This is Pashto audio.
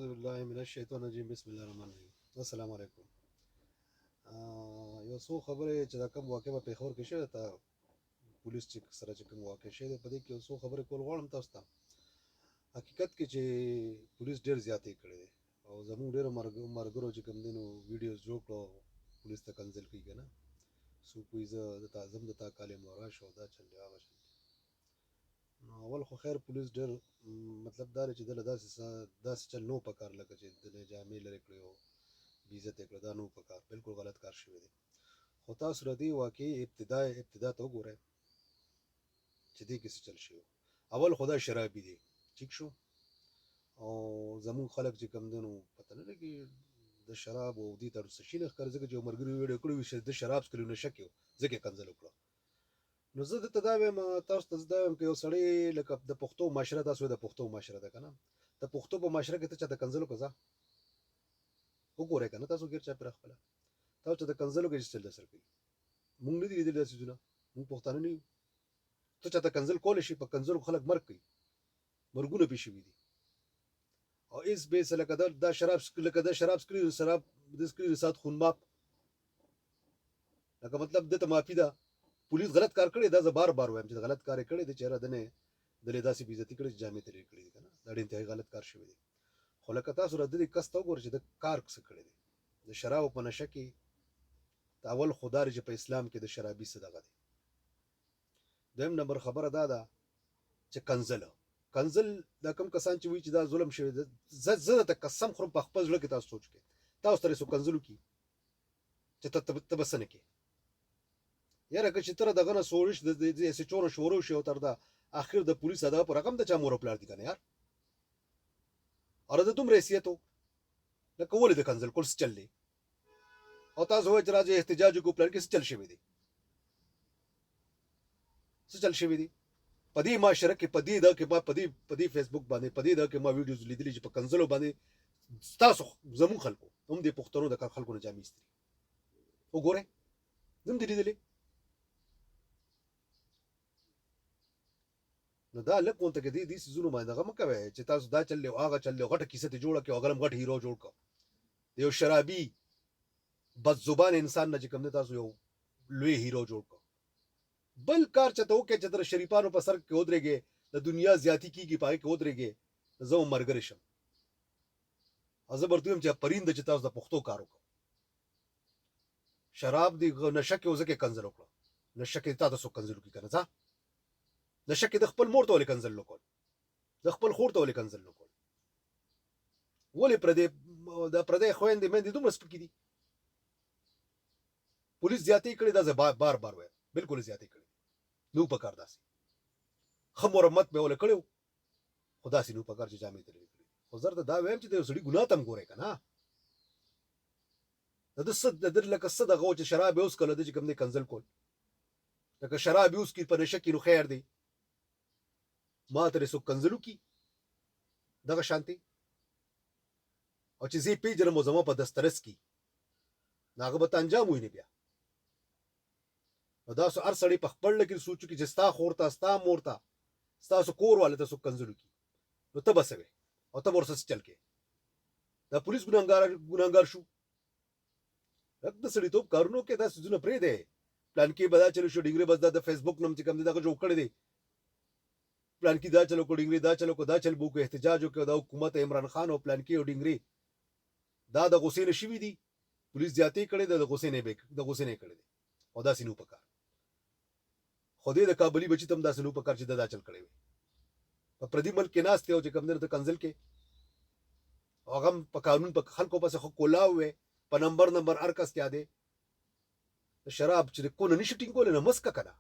اعوذ بالله من الشیطان الرجیم بسم الله الرحمن الرحیم السلام علیکم یو څو خبرې چې دا کوم واقع په پیښور کې شوه ته پولیس چې سره چې کوم واقع شوه په دې کې یو څو خبرې کول غواړم تاسو ته حقیقت کې چې پولیس ډېر زیاتې کړې دي او زموږ ډېر مرګرو چې کوم دي نو ویډیوز جوړ کړو پولیس ته کنځل کوي که نه څوک وایي زه د تعظم د تا کالې مورا شو دا چل دی هغه چل نو اول خو خیر پولیس ډېر مطلب دا دی چې دله داسې چل نو پکار لکه چې دله جامې لرې کړې او بې عزته یې کړه دا نو پکار بالکل غلط کار شوی دی خو تاسو د دې واقعې ابتدا ته وګورئ چې دې کې څه چل شوی اول خو دا شرابي دی ټیک شو او زمونږ خلک چې کوم دی نو پته نه لګي د شراب او دې ته څه شي نه ښکاري ځکه چې یو ملګري ویډیو کړی وي چې د شراب څښلو نشه کې و ځکه یې کنځل وکړه نو زه درته دا وایم تاسو ته زه دا وایم که یو سړی لکه د پښتو معاشره تاسو د پښتو معاشره ده که نه د پښتو په معاشره کې ته چاته کنځل وکړه ځه وګورئ که نه تاسو ګیر چاپېره خپله تاسو چاته کنځل وکړئ چې چل درسره کوي مونږ نه دي لیدلي دا څیزونه مونږ پښتانه نه یو ته چاته کنځل کولی شي په کنځلو خلک مرګ کوي مرګونه پې شوي دي او هېڅ بېس لکه دا شراب څښلي شراب د څښلي سات خون ماپ لکه مطلب دته معافي ده پولیس غلط کار کړی دا زه بار بار وایم چې غلط کار یې کړی دی چې یاره دنې دلې داسې بې عزتي کړې چې جامې ترې کړي دي که نه دا ډېر انتهایي غلط کار شوی دی خو لکه تاسو را دې کس ته وګورئ چې د کار څه کړی دی د شرابو په نشه کې د اول خو دا چې په اسلام کې د شرابي څه دغه دی دویم نمبر خبره دا ده چې کنځل دا کوم کسان چې وایي چې دا ظلم شوی دی زه درته قسم خورم په خپل زړه کې تاسو سوچ کړئ تاسو ته څوک کنځل وکړي چې ته به څه نه کوې یاره که چې ته دغه نه سوړش د SHO نه شروع شي او تر دا اخر د پولیس ادا په رقم د چا مور پلار دي که نه یار اره د دومره حیثیت و لکه ولې د کنځل کول څه چل دی او تاسو وایئ چې راځئ احتجاج وکړو پلان کې څه چل شوی دی څه چل شوی دی په دې معاشره کې په دې فیسبوک باندې په دې کې ما ویډیوز لیدلي چې په کنځلو باندې ستاسو زموږ خلکو هم د پښتنو د خلکو نه جامې ایستلي وګورئ زه هم دې لیدلې نو دا لږ غونته کې دې څیزونو باندې دغه مه کوئ چې تاسو دا چل دی او هغه چل دی غټه کیسه دې جوړه کړې او هغه هم غټ هیرو جوړ کړه د یو شرابي بد زبان انسان نه چې کوم دی تاسو یو لوی هیرو جوړ کړه بل کار چته وکړئ چې در شریفانو په سر کې ودرېږې د دنیا زیاتی کېږي په هغې کې ودرېږې زه هم ملګری شم او زه به ورته وایم چې پرین ده چې تاسو د پښتو کار وکړه شراب دی نشه کې و ځکه یې کنځل وکړه نشه کې تا ته څوک کنځل وکړي که نه ځه نشه کې د خپل مور ته ولې کنځل نه کول د خپل خور ته ولې کنځل نه کول ولې د پردۍ خویندې میندې دومره سپکې دي پولیس زیاتې کړې دا زه بار بار وایم بالکل زیاتې کړې نو پکار داسې ښه مرمت به ولې کړی و خو داسې نو پکار چې جامې ترې کړې خو زه درته دا وایم چې د یو سړي ګناه ته هم ګورئ که نه د ده څه د ده لکه څه دغه و چې شراب یې وڅښله ده چې کوم دی کنځل کول لکه شراب یې وڅکي په نشه کې نو خیر دی ما ترې څوک کنځل وکړي دغه شانتې او چې زه یې پېژنم او زما په دسترس کې نو هغه به ته انجام ووینې بیا نو داسې هر سړی په خپل کې سوچ وکړي چې ستا خور ته ستا مور ته ستاسو کور والا ته څوک کنځل وکړي نو ته به څه وې او ته به ورسره څه چل کې دا پولیس ګناهګار شو د سړیتوب کارونو کې دا څیزونه پرېږدی پلان کې به دا چلو شو ډنګرې بس دا د فیسبوک نوم چې کوم دی دغه جوړ کړی دی پلان کې دا چلو کو ډنګرې دا چلو کو دا چل بو کو احتجاج وکړو دا حکومت عمران خان او پلان کې او ډنګرې دا د غصې نه شوي دي پولیس زیاتې کړې ده د غصې نه کړې دی او داسې نو پکار خو دې د کابلي بچي ته هم داسې نو پکار چې دا چل کړی وي په پردي ملک کې ناست دی او چې کوم دی ته کنځل کې او هغه هم په قانون په خلکو پسې خو کولاو وی په نمبر هر کس کې دی د شراب چې کونه نشي ټینګولی نه مسکه که نه